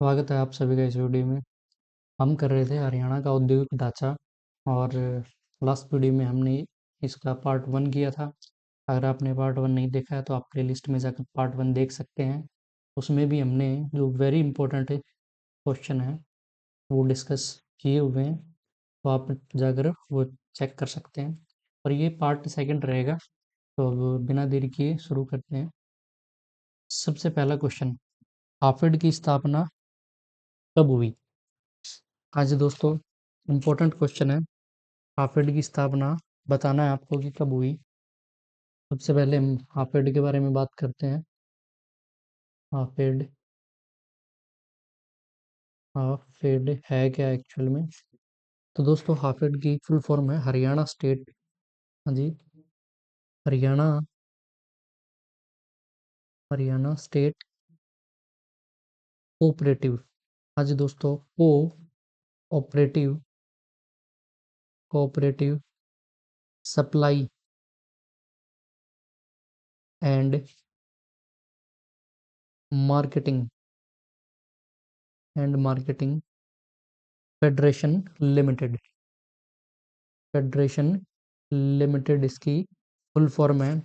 स्वागत है आप सभी का इस वीडियो में। हम कर रहे थे हरियाणा का औद्योगिक ढांचा और लास्ट वीडियो में हमने इसका पार्ट 1 किया था। अगर आपने पार्ट 1 नहीं देखा है तो आप प्लेलिस्ट में जाकर पार्ट 1 देख सकते हैं। उसमें भी हमने जो वेरी इंपॉर्टेंट क्वेश्चन है वो डिस्कस किए हुए हैं, तो आप जाकर वो चेक कर सकते हैं। और ये पार्ट सेकंड रहेगा, तो अब बिना देरी किए शुरू करते हैं। सबसे पहला क्वेश्चन, हाफेड की स्थापना कब हुई? हाँ जी दोस्तों, इम्पोर्टेंट क्वेश्चन है। हाफेड की स्थापना बताना है आपको कि कब हुई। सबसे पहले हम हाफेड के बारे में बात करते हैं। हाफेड हाफेड है क्या एक्चुअल में? तो दोस्तों, हाफेड की फुल फॉर्म है हरियाणा स्टेट, हाँ जी, हरियाणा हरियाणा स्टेट कोऑपरेटिव। हाँ जी दोस्तों, operative cooperative supply and marketing marketing federation limited. Federation limited इसकी फुल फॉर्म है।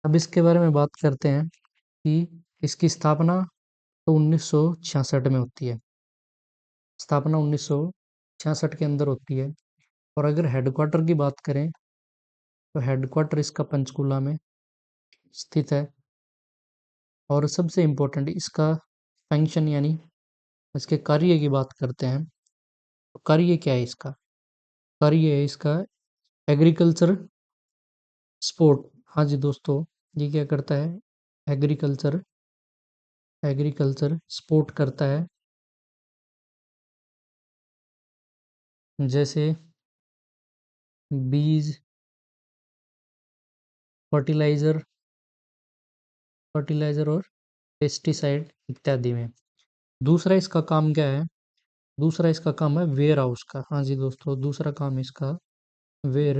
अब इसके बारे में बात करते हैं कि इसकी स्थापना तो 1966 में होती है। स्थापना 1966 के अंदर होती है। और अगर हेडक्वार्टर की बात करें तो हेडक्वार्टर इसका पंचकूला में स्थित है। और सबसे इम्पोर्टेंट इसका फंक्शन यानी इसके कार्य की बात करते हैं, तो कार्य क्या है इसका? कार्य है इसका एग्रीकल्चर स्पोर्ट। हाँ जी दोस्तों, ये क्या करता है? एग्रीकल्चर एग्रीकल्चर सपोर्ट करता है, जैसे बीज, फर्टिलाइजर फर्टिलाइजर और पेस्टिसाइड इत्यादि में। दूसरा इसका काम क्या है? दूसरा इसका काम है वेयर हाउस का। हाँ जी दोस्तों, दूसरा काम इसका वेयर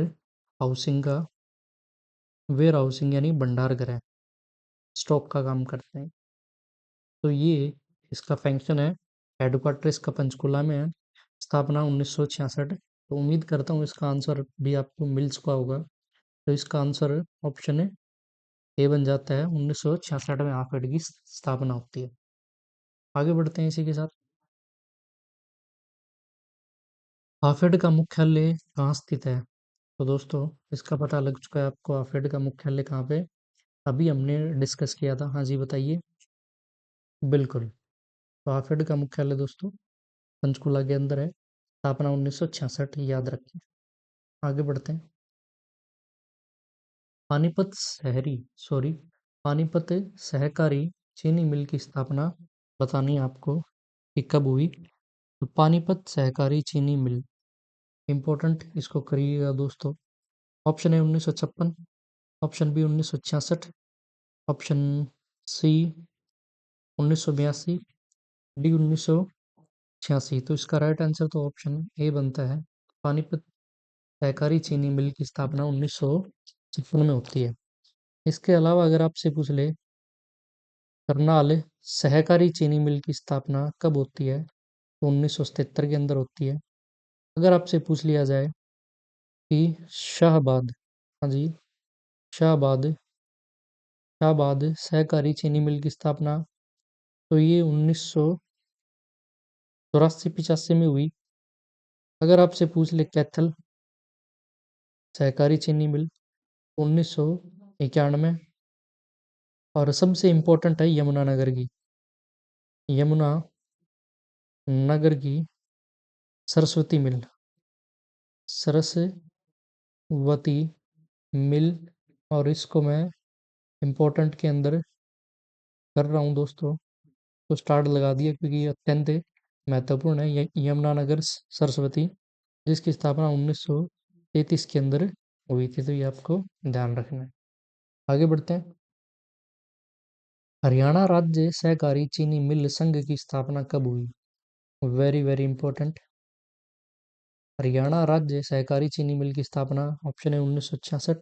हाउसिंग का। वेयर हाउसिंग यानी भंडार गृह, स्टॉक का काम करते हैं। तो ये इसका फंक्शन है। हेडक्वार्टर इसका पंचकुला में है। स्थापना 1966। तो उम्मीद करता हूँ इसका आंसर भी आपको मिल चुका होगा। तो इसका आंसर ऑप्शन है ए बन जाता है। 1966 में हाफेड की स्थापना होती है। आगे बढ़ते हैं इसी के साथ। हाफेड का मुख्यालय कहाँ स्थित है? तो दोस्तों, इसका पता लग चुका है आपको, हाफेड का मुख्यालय कहाँ पे? अभी हमने डिस्कस किया था। हाँ जी बताइए। बिल्कुल। तो हाफेड का मुख्यालय दोस्तों पंचकुला के अंदर है। स्थापना 1966, याद रखिए। आगे बढ़ते हैं। पानीपत शहरी सॉरी पानीपत सहकारी चीनी मिल की स्थापना बतानी है आपको कि कब हुई। तो पानीपत सहकारी चीनी मिल, इम्पोर्टेंट, इसको करिएगा दोस्तों। ऑप्शन है 1956, option B 1966, option C 1982, D 1986। तो इसका राइट आंसर तो ऑप्शन ए बनता है। पानीपत सहकारी चीनी मिल की स्थापना 1956 में होती है। इसके अलावा अगर आपसे पूछ ले करनाल सहकारी चीनी मिल की स्थापना कब होती है, तो 1977 के अंदर होती है। अगर आपसे पूछ लिया जाए कि शाहबाद, हाँ जी, शाहबाद शाहबाद सहकारी चीनी मिल की स्थापना, तो ये 1984-85 में हुई। अगर आपसे पूछ ले कैथल सहकारी चीनी मिल, 1991। और सबसे इम्पोर्टेंट है यमुनानगर की, यमुना नगर की सरस्वती मिल, सरस्वती मिल। और इसको मैं इम्पोर्टेंट के अंदर कर रहा हूँ दोस्तों, तो स्टार्ट लगा दिया क्योंकि ये अत्यंत महत्वपूर्ण है। यमुनानगर सरस्वती, जिसकी स्थापना 1933 के अंदर हुई थी, तो ये आपको ध्यान रखना है। आगे बढ़ते हैं। हरियाणा राज्य सहकारी चीनी मिल संघ की स्थापना कब हुई? Very very important. हरियाणा राज्य सहकारी चीनी मिल की स्थापना, ऑप्शन है 1966,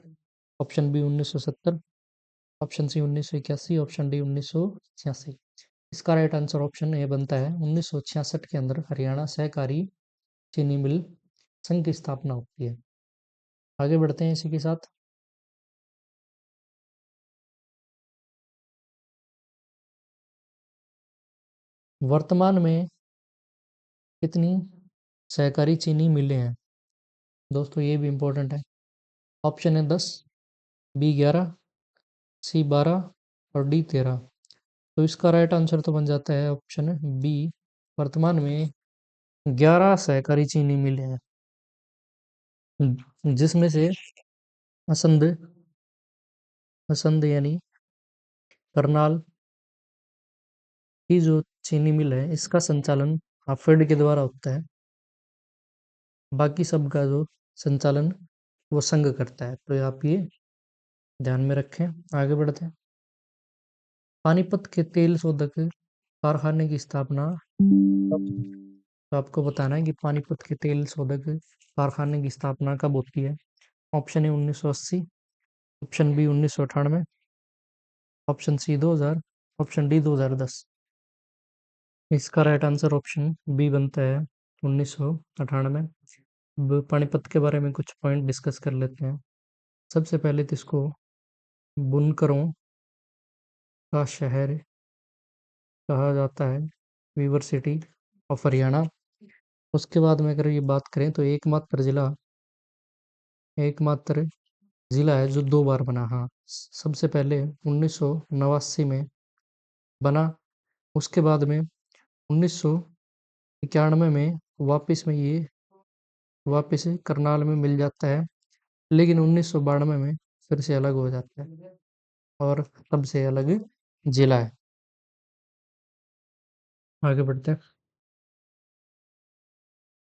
option B 1970, option C 1981, option D 1986। इसका राइट आंसर ऑप्शन ए बनता है। 1966 के अंदर हरियाणा सहकारी चीनी मिल संघ की स्थापना होती है। आगे बढ़ते हैं इसी के साथ। वर्तमान में कितनी सहकारी चीनी मिलें हैं? दोस्तों ये भी इम्पोर्टेंट है। ऑप्शन है 10, बी 11, सी 12 और डी 13। तो इसका राइट आंसर तो बन जाता है ऑप्शन बी। वर्तमान में 11 सहकारी चीनी मिलें हैं, जिसमें से असंध असंध यानी करनाल की जो चीनी मिल है, इसका संचालन हाफेड के द्वारा होता है। बाकी सब का जो संचालन वो संघ करता है। तो आप ये ध्यान में रखें। आगे बढ़ते हैं। पानीपत के तेल शोधक कारखाने की स्थापना कब हुई? तो आपको बताना है कि पानीपत के तेल शोधक कारखाने की स्थापना कब होती है। Option A 1980, option B 1998, option C 2000, option D 2010। इसका राइट आंसर ऑप्शन बी बनता है 1998। अब पानीपत के बारे में कुछ पॉइंट डिस्कस कर लेते हैं। सबसे पहले तो इसको बुनकरों का शहर कहा जाता है, वीवर सिटी ऑफ हरियाणा। उसके बाद में अगर ये बात करें तो एकमात्र जिला है जो 2 बार बना। हाँ, सबसे पहले 1989 में बना। उसके बाद में 1991 में वापस करनाल में मिल जाता है, लेकिन 1992 में फिर से अलग हो जाता है और तब से अलग जिला है। आगे बढ़ते हैं।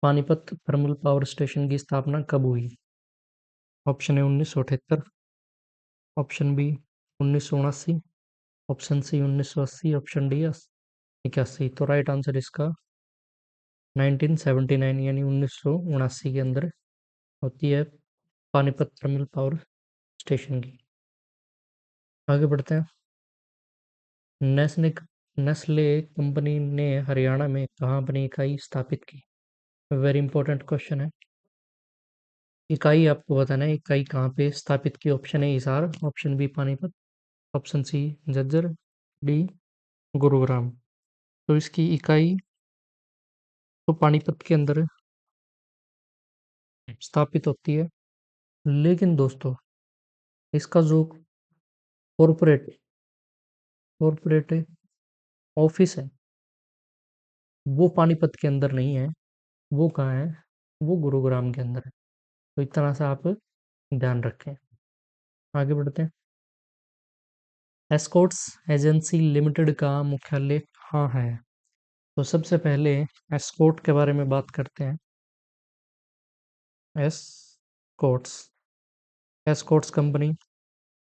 पानीपत थर्मल पावर स्टेशन की स्थापना कब हुई? Option A 1978, option B 1979, option C 1980, option D 81। तो राइट आंसर इसका 1979 यानी 1979 के अंदर होती है पानीपत थर्मल पावर स्टेशन की। आगे बढ़ते हैं। नेस्ले नेस्ले कंपनी ने हरियाणा में कहाँ अपनी इकाई स्थापित की? वेरी इंपॉर्टेंट क्वेश्चन है। इकाई आपको बताना है, इकाई कहाँ पे स्थापित की। Option A Hisar, option B Panipat, option C Jhajjar, D Gurugram. तो इसकी इकाई तो पानीपत के अंदर स्थापित होती है, लेकिन दोस्तों इसका जो कॉरपोरेट कॉरपोरेट ऑफिस है वो पानीपत के अंदर नहीं है। वो कहाँ है? वो गुरुग्राम के अंदर है। तो इतना सा आप ध्यान रखें। आगे बढ़ते हैं। एस्कॉर्ट्स एजेंसी लिमिटेड का मुख्यालय कहाँ है? तो सबसे पहले एस्कॉर्ट के बारे में बात करते हैं। Escorts Escorts company.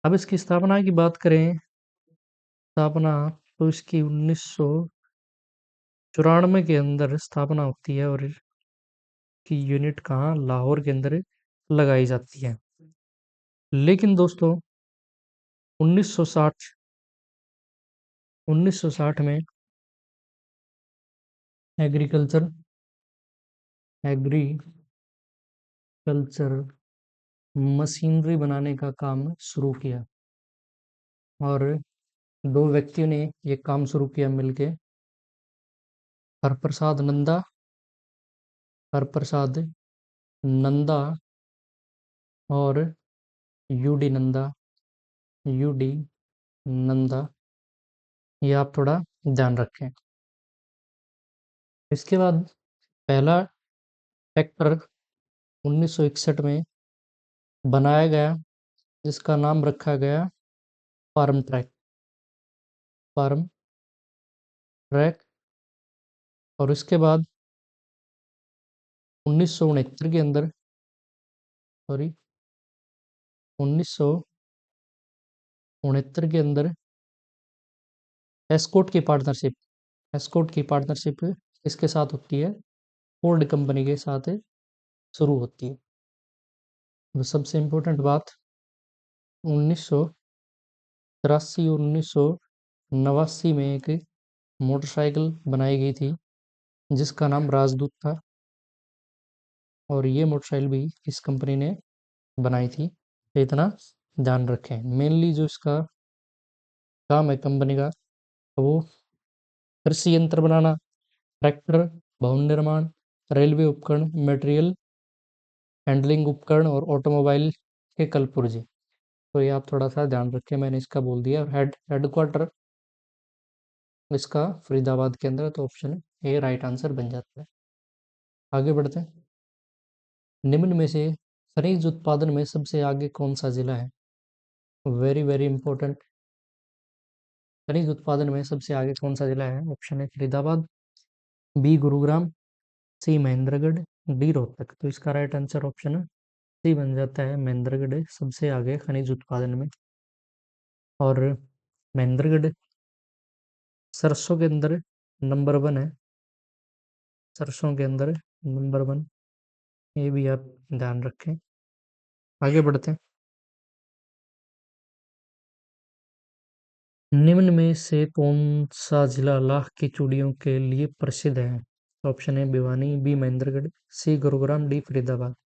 अब इसकी स्थापना की बात करें, स्थापना तो इसकी 1994 के अंदर स्थापना होती है और की यूनिट कहाँ? लाहौर के अंदर लगाई जाती है। लेकिन दोस्तों 1960 1960 में एग्रीकल्चर एग्रीकल्चर मशीनरी बनाने का काम शुरू किया और दो व्यक्तियों ने ये काम शुरू किया मिलके। हरप्रसाद नंदा हरप्रसाद नंदा और यूडी नंदा यूडी नंदा। ये आप थोड़ा ध्यान रखें। इसके बाद पहला ट्रैक्टर 1961 में बनाया गया, जिसका नाम रखा गया फार्म ट्रैक। और इसके बाद 1969 के अंदर सॉरी 1969 के अंदर एस्कॉर्ट की पार्टनरशिप इसके साथ होती है, फोर्ड कंपनी के साथ शुरू होती है। तो सबसे इम्पोर्टेंट बात, 1983 और 1989 में एक मोटरसाइकिल बनाई गई थी जिसका नाम राजदूत था, और ये मोटरसाइकिल भी इस कंपनी ने बनाई थी। तो इतना ध्यान रखें। मेनली जो इसका काम है कंपनी का, वो कृषि यंत्र बनाना, ट्रैक्टर, भवन निर्माण, रेलवे उपकरण, मटेरियल हैंडलिंग उपकरण और ऑटोमोबाइल के कल पुर्जे। तो ये आप थोड़ा सा ध्यान रखें, मैंने इसका बोल दिया। और हेडक्वार्टर इसका फरीदाबाद के अंदर है, तो ऑप्शन ए राइट आंसर बन जाता है। आगे बढ़ते हैं। निम्न में से खनिज उत्पादन में सबसे आगे कौन सा जिला है? Very very important. खनिज उत्पादन में सबसे आगे कौन सा जिला है? ऑप्शन है फरीदाबाद, बी गुरुग्राम, सी महेंद्रगढ़, डी रोहतक। तो इसका राइट आंसर ऑप्शन है सी बन जाता है, महेंद्रगढ़ सबसे आगे खनिज उत्पादन में। और महेंद्रगढ़ सरसों के अंदर नंबर 1 है, सरसों के अंदर नंबर 1, ये भी आप ध्यान रखें। आगे बढ़ते हैं। निम्न में से कौन सा जिला लाख की चूड़ियों के लिए प्रसिद्ध है? ऑप्शन है भिवानी, बी महेंद्रगढ़, सी गुरुग्राम, डी फरीदाबाद।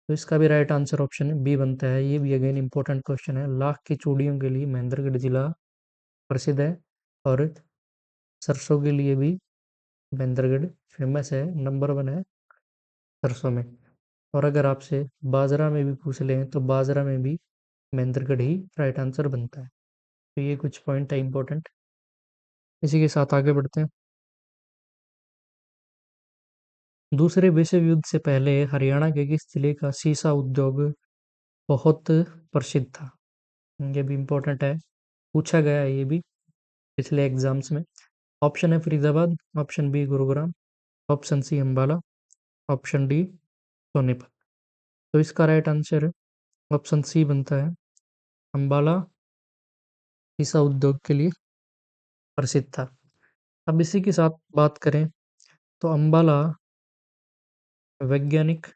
तो इसका भी राइट आंसर ऑप्शन है बी बनता है। ये भी अगेन इंपॉर्टेंट क्वेश्चन है। लाख की चूड़ियों के लिए महेंद्रगढ़ जिला प्रसिद्ध है, और सरसों के लिए भी महेंद्रगढ़ फेमस है, नंबर 1 है सरसों में। और अगर आपसे बाजरा में भी पूछ लें तो बाजरा में भी महेंद्रगढ़ ही राइट आंसर बनता है। तो ये कुछ पॉइंट है इंपॉर्टेंट। इसी के साथ आगे बढ़ते हैं। दूसरे विश्व युद्ध से पहले हरियाणा के किस जिले का सीसा उद्योग बहुत प्रसिद्ध था? ये भी इम्पोर्टेंट है, पूछा गया है ये भी पिछले एग्जाम्स में। ऑप्शन है Faridabad, option B Gurugram, option C Ambala, option D Sonipat. तो इसका राइट आंसर ऑप्शन सी बनता है, अंबाला सीसा उद्योग के लिए प्रसिद्ध था। अब इसी के साथ बात करें तो अंबाला वैज्ञानिक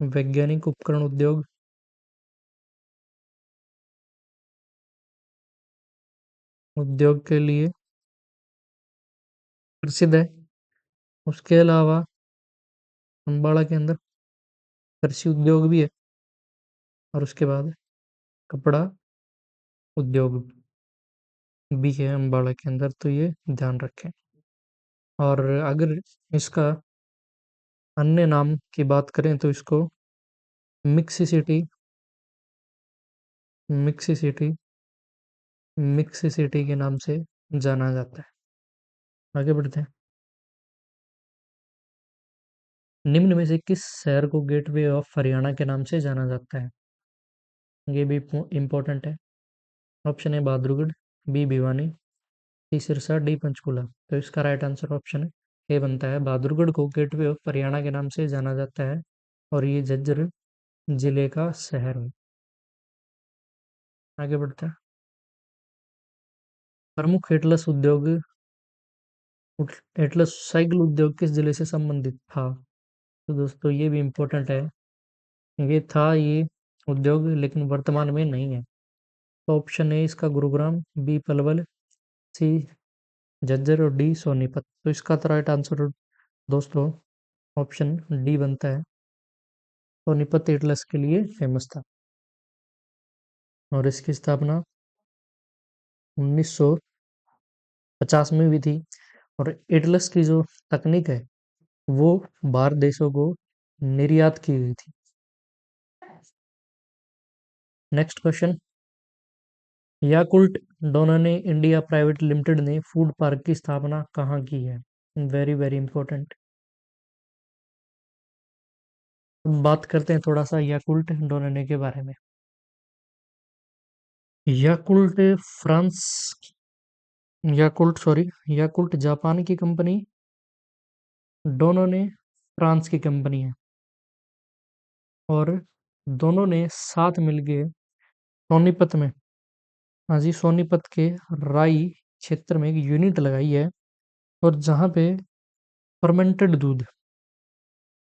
वैज्ञानिक उपकरण उद्योग के लिए प्रसिद्ध है। उसके अलावा अंबाला के अंदर कृषि उद्योग भी है, और उसके बाद कपड़ा उद्योग भी है अंबाला के अंदर, तो ये ध्यान रखें। और अगर इसका अन्य नाम की बात करें तो इसको mixie city mixie city mixie city के नाम से जाना जाता है। आगे बढ़ते हैं। निम्न में से किस शहर को गेटवे ऑफ हरियाणा के नाम से जाना जाता है? ये भी इम्पोर्टेंट है। ऑप्शन है बहादुरगढ़, बी भिवानी, सी सिरसा, डी पंचकुला। तो इसका राइट आंसर ऑप्शन है ए बनता है। बहादुरगढ़ को गेटवे ऑफ हरियाणा के नाम से जाना जाता है, और ये झज्जर जिले का शहर है। आगे बढ़ते हैं। प्रमुख एटलस साइकिल उद्योग किस जिले से संबंधित था? तो दोस्तों ये भी इम्पोर्टेंट है। ये उद्योग लेकिन वर्तमान में नहीं है। तो ऑप्शन ए इसका गुरुग्राम, बी पलवल, सी झज्जर और डी सोनीपत। तो इसका तो राइट आंसर दोस्तों ऑप्शन डी बनता है। सोनीपत एटलस के लिए फेमस था, और इसकी स्थापना 1950 में हुई थी। और एटलस की जो तकनीक है वो बाहर देशों को निर्यात की गई थी। Next question. Yakult Danone India private limited ने फूड पार्क की स्थापना कहाँ की है? Very very important. बात करते हैं थोड़ा सा याकुल्ट डोनाने के बारे में। याकुल्ट फ्रांस याकुल्ट जापान की कंपनी, डोनोने फ्रांस की कंपनी है, और दोनों ने साथ मिलके सोनीपत में, हाँ जी, सोनीपत के राई क्षेत्र में एक यूनिट लगाई है, और जहाँ पे फर्मेंटेड दूध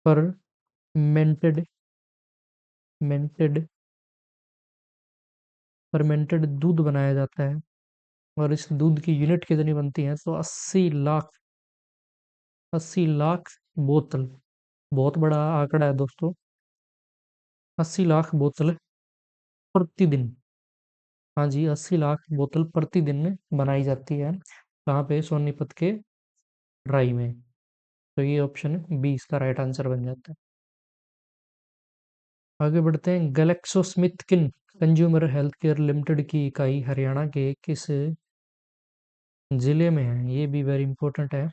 फर्मेंटेड मेंटेड फर्मेंटेड दूध बनाया जाता है, और इस दूध की यूनिट कितनी बनती है? तो 80 लाख, 80 लाख बोतल। बहुत बड़ा आंकड़ा है दोस्तों, 80 लाख बोतल प्रतिदिन। हाँ जी, 80 लाख बोतल प्रतिदिन बनाई जाती है। कहाँ पे? सोनीपत के ड्राई में। तो ये ऑप्शन बी इसका राइट आंसर बन जाता है। आगे बढ़ते हैं। GlaxoSmithKline consumer health care limited की इकाई हरियाणा के किस जिले में है? ये भी वेरी इंपॉर्टेंट है।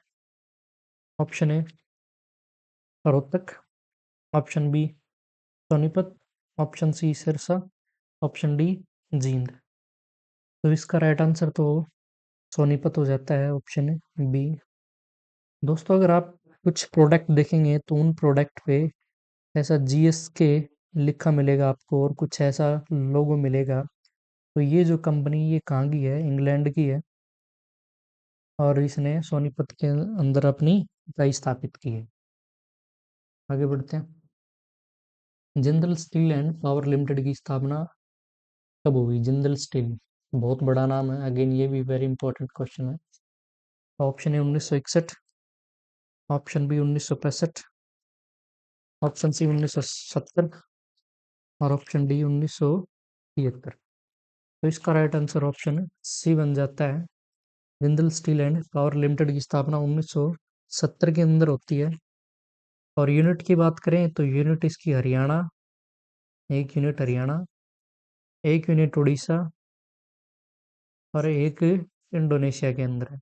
Option A Rohtak, option B Sonipat, option C Sirsa, option D Jind. तो इसका राइट आंसर तो सोनीपत हो जाता है, ऑप्शन बी। दोस्तों अगर आप कुछ प्रोडक्ट देखेंगे तो उन प्रोडक्ट पे ऐसा जीएसके लिखा मिलेगा आपको और कुछ ऐसा लोगो मिलेगा। तो ये जो कंपनी ये कहाँ की है? इंग्लैंड की है और इसने सोनीपत के अंदर अपनी इकाई स्थापित की है। आगे बढ़ते हैं। Jindal steel and power limited की स्थापना कब हुई? जिंदल स्टील बहुत बड़ा नाम है, अगेन ये भी वेरी इंपॉर्टेंट क्वेश्चन है। Option A 1961, option B 1965, option C 1970 और ऑप्शन डी 1973। तो इसका राइट आंसर ऑप्शन सी बन जाता है। Jindal steel and power limited की स्थापना 1970 के अंदर होती है। और यूनिट की बात करें तो यूनिट इसकी हरियाणा, एक यूनिट हरियाणा, एक यूनिट उड़ीसा और एक इंडोनेशिया के अंदर है।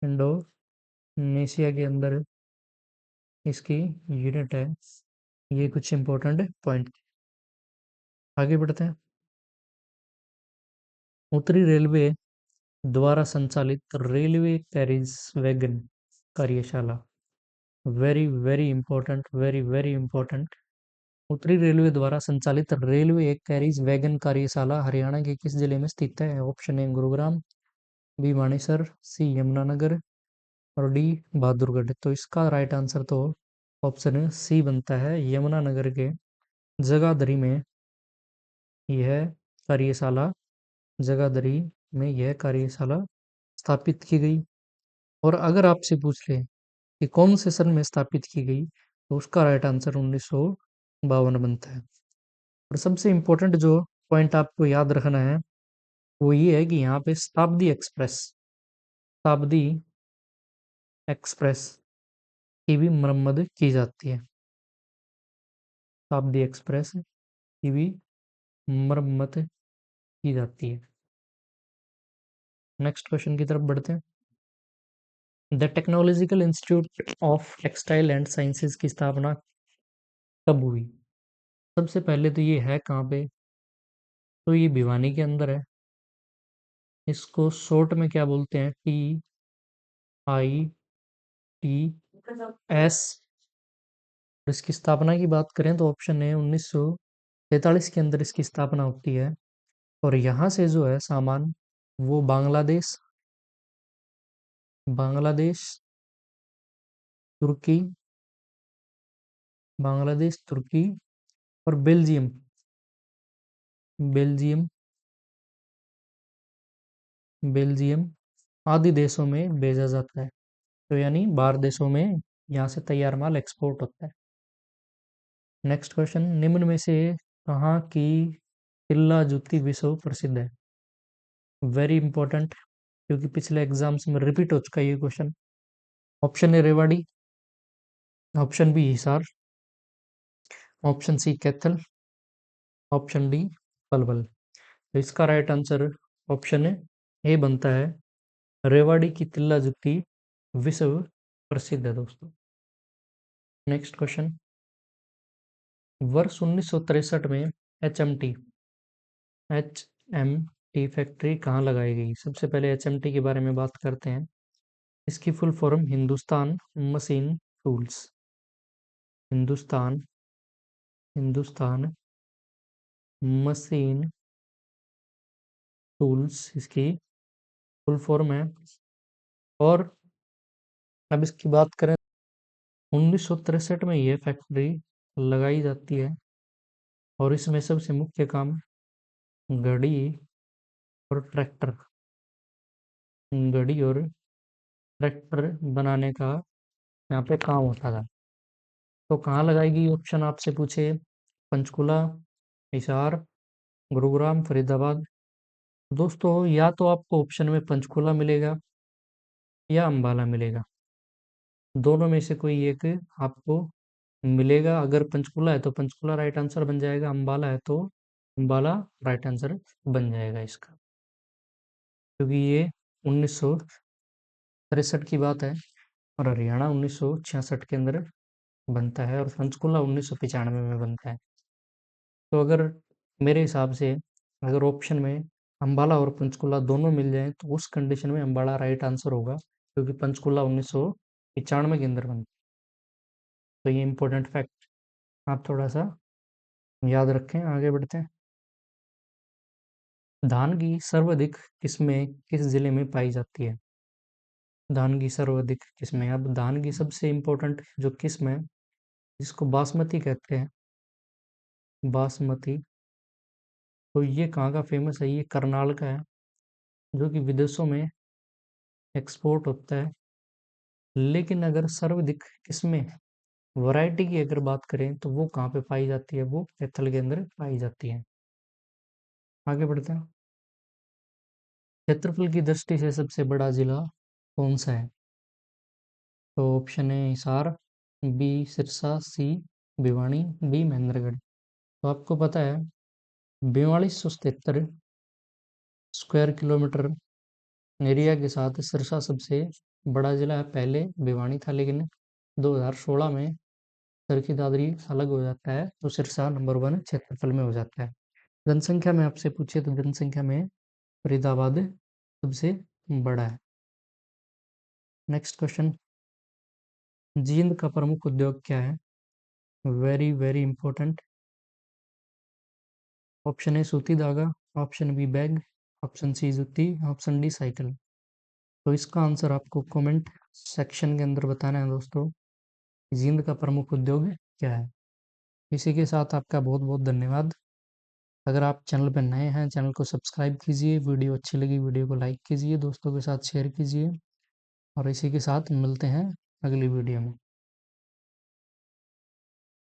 इंडोनेशिया के अंदर इसकी यूनिट है। ये कुछ इंपॉर्टेंट पॉइंट। आगे बढ़ते हैं। उत्तरी रेलवे द्वारा संचालित रेलवे कैरिज वैगन कार्यशाला, very very important, very very important. उत्तरी रेलवे द्वारा संचालित रेलवे कैरिज वैगन कार्यशाला हरियाणा के किस जिले में स्थित है? Option A Gurugram, B Manesar, C Yamunanagar और डी बहादुरगढ़। तो इसका राइट आंसर तो ऑप्शन सी बनता है, यमुनानगर के जगाधरी में यह कार्यशाला, जगाधरी में यह कार्यशाला स्थापित की गई। और अगर आपसे पूछ ले कि कौन से सन में स्थापित की गई तो उसका राइट आंसर 1952 बनता है। और सबसे इम्पोर्टेंट जो पॉइंट आपको याद रखना है वो ये है कि यहाँ पे शताब्दी एक्सप्रेस की भी मरम्मत की जाती है। शताब्दी एक्सप्रेस की भी मरम्मत की जाती है। नेक्स्ट क्वेश्चन की तरफ बढ़ते हैं। The technological institute of textile and sciences की स्थापना कब हुई? सबसे पहले तो ये है कहाँ पे? तो ये भिवानी के अंदर है। इसको शॉर्ट में क्या बोलते हैं? TITS। इसकी स्थापना की बात करें तो ऑप्शन है 1943 के अंदर इसकी स्थापना होती है। और यहाँ से जो है सामान वो बांग्लादेश, बांग्लादेश, तुर्की, बांग्लादेश, तुर्की और बेल्जियम, बेल्जियम, बेल्जियम आदि देशों में भेजा जाता है। तो यानी बाहर देशों में यहाँ से तैयार माल एक्सपोर्ट होता है। Next question. निम्न में से कहाँ की तिल्ला जुत्ती विश्व प्रसिद्ध है? वेरी इंपॉर्टेंट, क्योंकि पिछले एग्जाम्स में रिपीट हो चुका है ये question. Option A Rewari, option B Hisar, option C Kaithal, option D Palwal. तो इसका राइट आंसर ऑप्शन ए बनता है, रेवाड़ी की तिल्ला जुत्ती विश्व प्रसिद्ध है दोस्तों। Next question. वर्ष 1963 में एचएमटी एचएमटी फैक्ट्री कहाँ लगाई गई? सबसे पहले एचएमटी के बारे में बात करते हैं। इसकी full form Hindustan machine tools, Hindustan, Hindustan machine tools इसकी फुल फॉर्म है। और अब इसकी बात करें 1963 में यह फैक्ट्री लगाई जाती है और इसमें सबसे मुख्य काम घड़ी और ट्रैक्टर घड़ी और ट्रैक्टर बनाने का यहाँ पे काम होता था। तो कहाँ लगाएगी ऑप्शन आपसे पूछे, पंचकुला, हिसार, गुरुग्राम, फरीदाबाद। दोस्तों या तो आपको ऑप्शन में पंचकुला मिलेगा या अंबाला मिलेगा, दोनों में से कोई एक आपको मिलेगा। अगर पंचकुला है तो पंचकुला राइट आंसर बन जाएगा, अंबाला है तो अंबाला राइट आंसर बन जाएगा इसका, क्योंकि ये 1963 की बात है और हरियाणा 1966 के अंदर बनता है और पंचकुला 1995 में बनता है। तो अगर मेरे हिसाब से अगर ऑप्शन में अंबाला और पंचकुला दोनों मिल जाए तो उस कंडीशन में अंबाला राइट आंसर होगा, क्योंकि पंचकुला 1995 के अंदर बनता है। तो ये इंपॉर्टेंट फैक्ट आप थोड़ा सा याद रखें। आगे बढ़ते हैं। धान की सर्वाधिक किस्में किस जिले में पाई जाती है? धान की सर्वाधिक किस्में, अब धान की सबसे इम्पोर्टेंट जो किस्म है जिसको बासमती कहते हैं, बासमती, तो ये कहाँ का फेमस है? ये करनाल का है, जो कि विदेशों में एक्सपोर्ट होता है। लेकिन अगर सर्वाधिक किस्में वैरायटी की अगर बात करें तो वो कहाँ पे पाई जाती है? वो कैथल के अंदर पाई जाती है। आगे बढ़ते हैं। क्षेत्रफल की दृष्टि से सबसे बड़ा जिला कौन सा है? तो option A Hisar, B Sirsa, C Bhiwani, D Mahendragarh. तो आपको पता है 4273 स्क्वायर किलोमीटर एरिया के साथ सिरसा सबसे बड़ा जिला है। पहले भिवानी था, लेकिन 2016 में सर की दादरी अलग हो जाता है तो सिरसा नंबर 1 क्षेत्रफल में हो जाता है। जनसंख्या में आपसे पूछे तो जनसंख्या में फरीदाबाद सबसे बड़ा है। नेक्स्ट क्वेश्चन, जींद का प्रमुख उद्योग क्या है? Very very important. Option A सूती धागा, option B bag, option C जूती, ऑप्शन डी साइकिल। तो इसका आंसर आपको कमेंट सेक्शन के अंदर बताना है दोस्तों। जींद का प्रमुख उद्योग क्या है? इसी के साथ आपका बहुत बहुत धन्यवाद। अगर आप चैनल पर नए हैं, चैनल को सब्सक्राइब कीजिए। वीडियो अच्छी लगी वीडियो को लाइक कीजिए, दोस्तों के साथ शेयर कीजिए। और इसी के साथ मिलते हैं अगली वीडियो में।